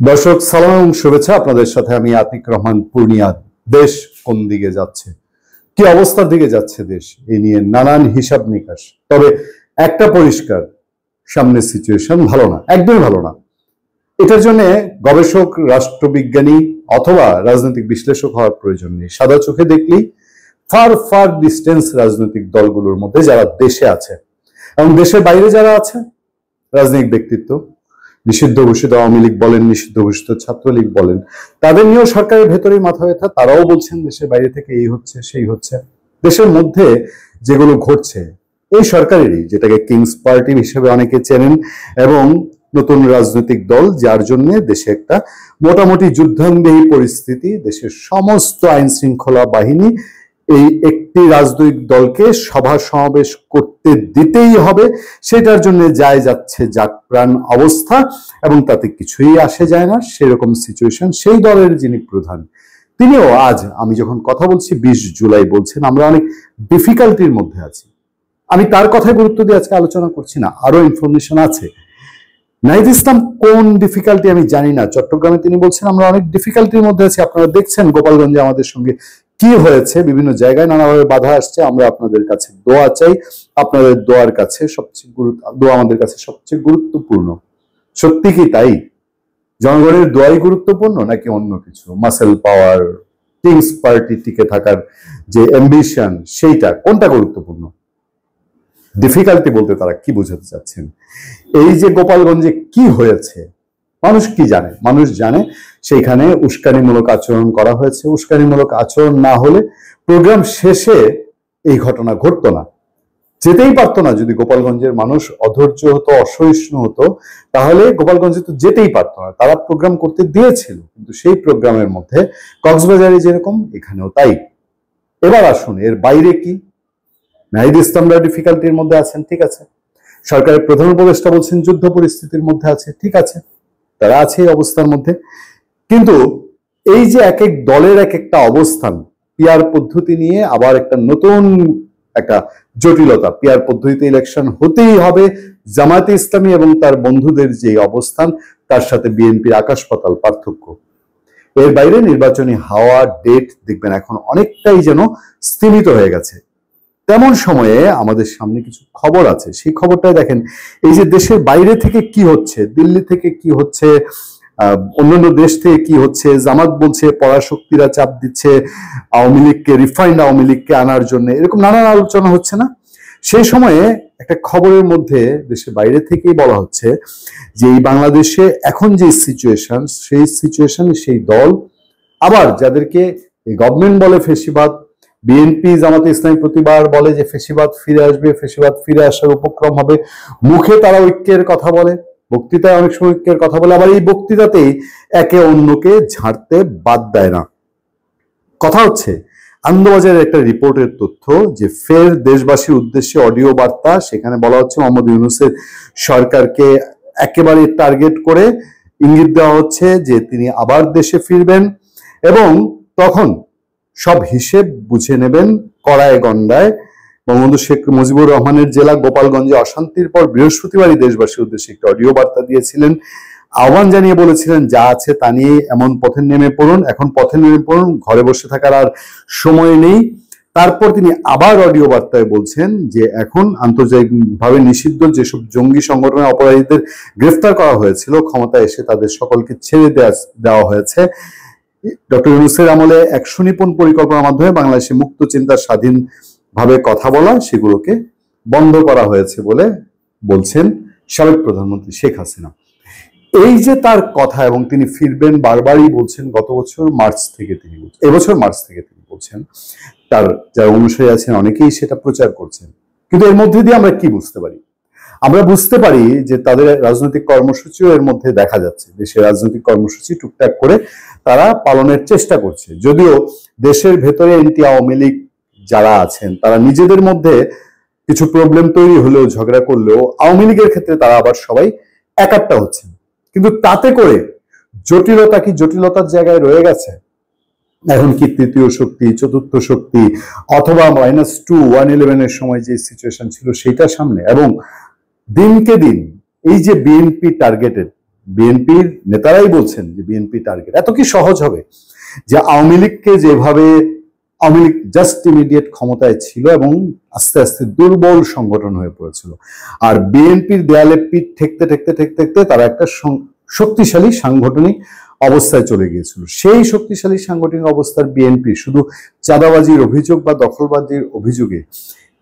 দর্শক সালাম এবং শুভেচ্ছা। আপনাদের সাথে আমি আতিক রহমান পূর্ণিয়া। দেশ কোন দিকে যাচ্ছে, কি অবস্থার দিকে যাচ্ছে দেশ, এই নিয়ে নানান হিসাব নিকাশ। তবে একটা পরিষ্কার, সামনের সিচুয়েশন ভালো না, একদমই ভালো না। এটার জন্য গবেষক, রাষ্ট্রবিজ্ঞানী অথবা রাজনৈতিক বিশ্লেষক হওয়ার প্রয়োজন নেই। সাদা চোখে দেখলেই ফার ফার ডিস্টেন্স রাজনৈতিক দলগুলোর মধ্যে যারা দেশে আছে এবং দেশের বাইরে যারা আছে, রাজনৈতিক ব্যক্তিত্ব, নিষিদ্ধ ঘোষিত আওয়ামী লীগ বলেন, নিষিদ্ধ ঘোষিত ছাত্রলীগ বলেন, তাদের নিয়েও সরকারের ভেতরেই মাথা ব্যথা। তারাও বলছেন দেশের বাইরে থেকে এই হচ্ছে সেই হচ্ছে। দেশের মধ্যে যেগুলো ঘটছে এই সরকারেরই, যেটাকে কিংস পার্টি হিসেবে অনেকে চেনেন, এবং নতুন রাজনৈতিক দল, যার জন্য দেশে একটা মোটামুটি যুদ্ধাঙ্গী পরিস্থিতি। দেশের সমস্ত আইন শৃঙ্খলা বাহিনী এই একটি রাজনৈতিক দলকে সভা সমাবেশ করতে দিতেই হবে, সেটার জন্য যায় যাচ্ছে জাগপ্রাণ অবস্থা, এবং তাতে কিছুই আসে যায় না, সেরকম সিচুয়েশন। সেই দলের যিনি প্রধান, তিনিও আজ আমি যখন কথা বলছি 20 জুলাই বলছেন আমরা অনেক ডিফিকাল্টির মধ্যে আছি। আমি তার কথায় গুরুত্ব দিয়ে আজকে আলোচনা করছি না, আরো ইনফরমেশন আছে। নাহিদ ইসলাম কোন ডিফিকাল্টি আমি জানি না, চট্টগ্রামে তিনি বলছেন আমরা অনেক ডিফিকাল্টির মধ্যে আছি। আপনারা দেখছেন গোপালগঞ্জে আমাদের সঙ্গে কি হয়েছে, বিভিন্ন জায়গায় নানাভাবে বাধা আসছে। আমরা আপনাদের কাছে দোয়া চাই, আপনাদের দোয়ার কাছে সবচেয়ে দোয়া আমাদের কাছে সবচেয়ে গুরুত্বপূর্ণ। সত্যি কি তাই? জনগণের দোয়াই গুরুত্বপূর্ণ নাকি অন্য কিছু? মাসেল পাওয়ার, কিংস পার্টি টিকে থাকার যে অ্যাম্বিশন, সেইটা কোনটা গুরুত্বপূর্ণ? ডিফিকাল্টি বলতে তারা কি বোঝাতে চাচ্ছেন? এই যে গোপালগঞ্জে কি হয়েছে, মানুষ কি জানে? মানুষ জানে সেখানে উস্কানিমূলক আচরণ করা হয়েছে। উস্কানিমূলক আচরণ না হলে প্রোগ্রাম শেষে এই ঘটনা ঘটতো না, যেতেই পারতো না। যদি গোপালগঞ্জের মানুষ অধৈর্য হতো, অসহিষ্ণু হতো, তাহলে গোপালগঞ্জে তো যেতেই পারতো না। তারা প্রোগ্রাম করতে দিয়েছিল, কিন্তু সেই প্রোগ্রামের মধ্যে কক্সবাজারে যেরকম, এখানেও তাই। এবার আসুন, এর বাইরে কি? নাহিদ ইসলামরা ডিফিকাল্টির মধ্যে আছেন, ঠিক আছে। সরকারের প্রধান উপদেষ্টা বলছেন যুদ্ধ পরিস্থিতির মধ্যে আছে, ঠিক আছে, তারা আছে এই অবস্থার মধ্যে। কিন্তু এই যে এক এক দলের এক একটা অবস্থান, পিআর পদ্ধতি নিয়ে আবার একটা নতুন একটা জটিলতা। পিআর পদ্ধতিতে ইলেকশন হতেই হবে, জামায়াতে ইসলামী এবং তার বন্ধুদের যে অবস্থান, তার সাথে বিএনপির আকাশ পাতাল পার্থক্য। এর বাইরে নির্বাচনী হাওয়া, ডেট দেখবেন এখন অনেকটাই যেন স্থিমিত হয়ে গেছে। তেমন সময়ে আমাদের সামনে কিছু খবর আছে, সেই খবরটাই দেখেন। এই যে দেশের বাইরে থেকে কি হচ্ছে, দিল্লি থেকে কি হচ্ছে, অন্যান্য দেশ থেকে কি হচ্ছে, জামাত বলছে পরাশক্তিরা চাপ দিচ্ছে আওয়ামী লীগকে, রিফাইন্ড আওয়ামী লীগকে আনার জন্য, এরকম নানান আলোচনা হচ্ছে না? সেই সময়ে একটা খবরের মধ্যে দেশের বাইরে থেকেই বলা হচ্ছে যে এই বাংলাদেশে এখন যে সিচুয়েশন, সেই সিচুয়েশনে সেই দল, আবার যাদেরকে এই গভর্নমেন্ট বলে ফেসিবাদ, বিএনপি জামাতে ইসলামী প্রতিবার বলে যে ফেসিবাদ ফিরে আসবে, ফেসিবাদ ফিরে আসার উপক্রম হবে, মুখে তারা ঐক্যের কথা বলে, বক্তৃতায় অনেক সময় ঐক্যের কথা বলে, আবার এই বক্তৃতাতেই একে অন্যকে ঝাড়তে বাদ দেয় না। কথা হচ্ছে, আনন্দবাজারের একটা রিপোর্টের তথ্য যে ফের দেশবাসীর উদ্দেশ্যে অডিও বার্তা, সেখানে বলা হচ্ছে মোহাম্মদ ইউনূসের সরকারকে একেবারে টার্গেট করে ইঙ্গিত দেওয়া হচ্ছে যে তিনি আবার দেশে ফিরবেন এবং তখন সব হিসেব বুঝে নেবেন কড়ায় গন্ডায়। বঙ্গবন্ধু শেখ মুজিবুর রহমানের জেলা গোপালগঞ্জে অশান্তির পর বৃহস্পতিবারই দেশবাসীর উদ্দেশ্যে একটা অডিও বার্তা দিয়েছিলেন, আহ্বান জানিয়ে বলেছিলেন যা আছে তা নিয়ে এমন পথে নেমে পড়ুন, এখন পথে নেমে পড়ুন, ঘরে বসে থাকার আর সময় নেই। তারপর তিনি আবার অডিও বার্তায় বলছেন যে এখন আন্তর্জাতিকভাবে নিষিদ্ধ যেসব জঙ্গি সংগঠনের অপরাধীদের গ্রেফতার করা হয়েছিল, ক্ষমতায় এসে তাদের সকলকে ছেড়ে দেওয়া হয়েছে। ডক্টর ইউনূসের আমলে এক সুনিপুণ পরিকল্পনার মাধ্যমে বাংলাদেশে মুক্ত চিন্তার স্বাধীনভাবে কথা বলা, সেগুলোকে বন্ধ করা হয়েছে বলে বলছেন সাবেক প্রধানমন্ত্রী শেখ হাসিনা। এই যে তার কথা, এবং তিনি ফিরবেন বারবারই বলছেন, গত বছর মার্চ থেকে তিনি বলছেন, এবছর মার্চ থেকে তিনি বলছেন, তার যারা অনুসারী আছেন অনেকেই সেটা প্রচার করছেন। কিন্তু এর মধ্যে দিয়ে আমরা কি বুঝতে পারি? আমরা বুঝতে পারি যে তাদের রাজনৈতিক কর্মসূচিও এর মধ্যে দেখা যাচ্ছে। দেশের রাজনৈতিক কর্মসূচি টুকটাক করে তারা পালনের চেষ্টা করছে, যদিও দেশের ভেতরে এন্টি আওয়ামী লীগ যারা আছেন তারা নিজেদের মধ্যে কিছু প্রবলেম তৈরি হলেও, ঝগড়া করলেও, আওয়ামী লীগের ক্ষেত্রে তারা আবার সবাই একাট্টা হচ্ছেন। কিন্তু তাতে করে জটিলতা কি জটিলতার জায়গায় রয়ে গেছে? এখন কি তৃতীয় শক্তি, চতুর্থ শক্তি, অথবা -2 111-এর সময় যে সিচুয়েশন ছিল সেইটার সামনে? এবং দিনকে দিন এই যে বিএনপি টার্গেটেড, বিএনপির নেতারাই বলছেন যে বিএনপি টার্গেট। এত কি সহজ হবে যে আওয়ামী লীগকে যেভাবে আওয়ামী লীগ জাস্ট ইমিডিয়েট ক্ষমতায় ছিল এবং আস্তে আস্তে দুর্বল সংগঠন হয়ে পড়েছিল, আর বিএনপির দেয়ালে পিঠ ঠেকতে ঠেকতে ঠেকতে ঠেকতে তারা একটা শক্তিশালী সাংগঠনিক অবস্থায় চলে গিয়েছিল। সেই শক্তিশালী সাংগঠনিক অবস্থার বিএনপি শুধু চাঁদাবাজির অভিযোগ বা দখলবাজির অভিযোগে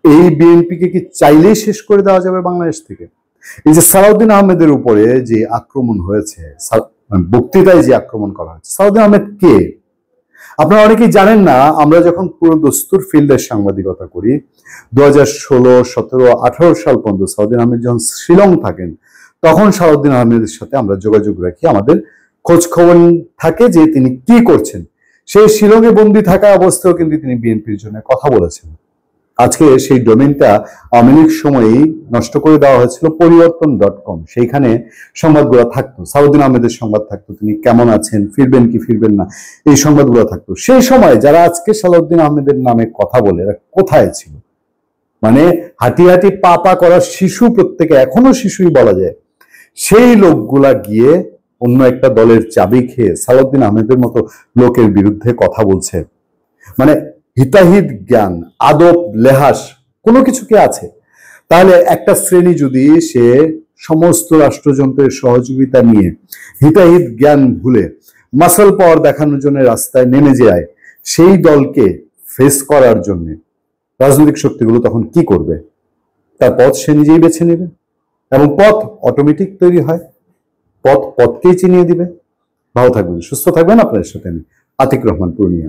এই বিএনপিকে কি চাইলেই শেষ করে দেওয়া যাবে বাংলাদেশ থেকে? এই যে সালাউদ্দিন আহমেদের উপরে যে আক্রমণ হয়েছে, বক্তৃতায় যে আক্রমণ করা হয়েছে, সালাউদ্দিন আহমেদ কে? আপনারা অনেকেই জানেন না। আমরা যখন পুরো দস্তুর ফিল্ডের সাংবাদিকতা করি 2016, 17, 18 সাল পর্যন্ত সালাউদ্দিন আহমেদ যখন শিলং থাকেন, তখন সালাউদ্দিন আহমেদের সাথে আমরা যোগাযোগ রাখি, আমাদের খোঁজ খবর থাকে যে তিনি কি করছেন। সেই শিলংয়ে বন্দী থাকা অবস্থায়ও কিন্তু তিনি বিএনপির জন্য কথা বলেছেন। আজকে সেই ডোমেইনটা আওয়ামী লীগ সময়েই নষ্ট করে দেওয়া হয়েছিল, পরিবর্তন.com। সেইখানে সংবাদগুলো থাকতো, সালাউদ্দিন আহমেদের সংবাদ থাকতো, তিনি কেমন আছেন, ফিরবেন কি ফিরবেন না, এই সংবাদগুলো থাকতো। সেই সময় যারা আজকে সালাউদ্দিন আহমেদের নামে কথা বলে এরা কোথায় ছিল? মানে হাঁটি হাঁটি পা পা করার শিশু, প্রত্যেকে এখনো শিশুই বলা যায়, সেই লোকগুলা গিয়ে অন্য একটা দলের চাবি খেয়ে সালাউদ্দিন আহমেদের মতো লোকের বিরুদ্ধে কথা বলছে। মানে হিতাহিত জ্ঞান, আদব, লেহাস কোনো কিছু কি আছে? তাহলে একটা শ্রেণী যদি সে সমস্ত রাষ্ট্রযন্ত্রের সহযোগিতা নিয়ে হিতাহিত জ্ঞান ভুলে মাসল পাওয়ার দেখানোর জন্য রাস্তায় নেমে যায়, সেই দলকে ফেস করার জন্য রাজনৈতিক শক্তিগুলো তখন কি করবে? তার পথ সে নিজেই বেছে নেবে, এবং পথ অটোমেটিক তৈরি হয়, পথকেই চিনিয়ে দিবে। ভালো থাকবেন, সুস্থ থাকবেন। আপনাদের সাথে আমি আতিক রহমান পূর্ণিয়া।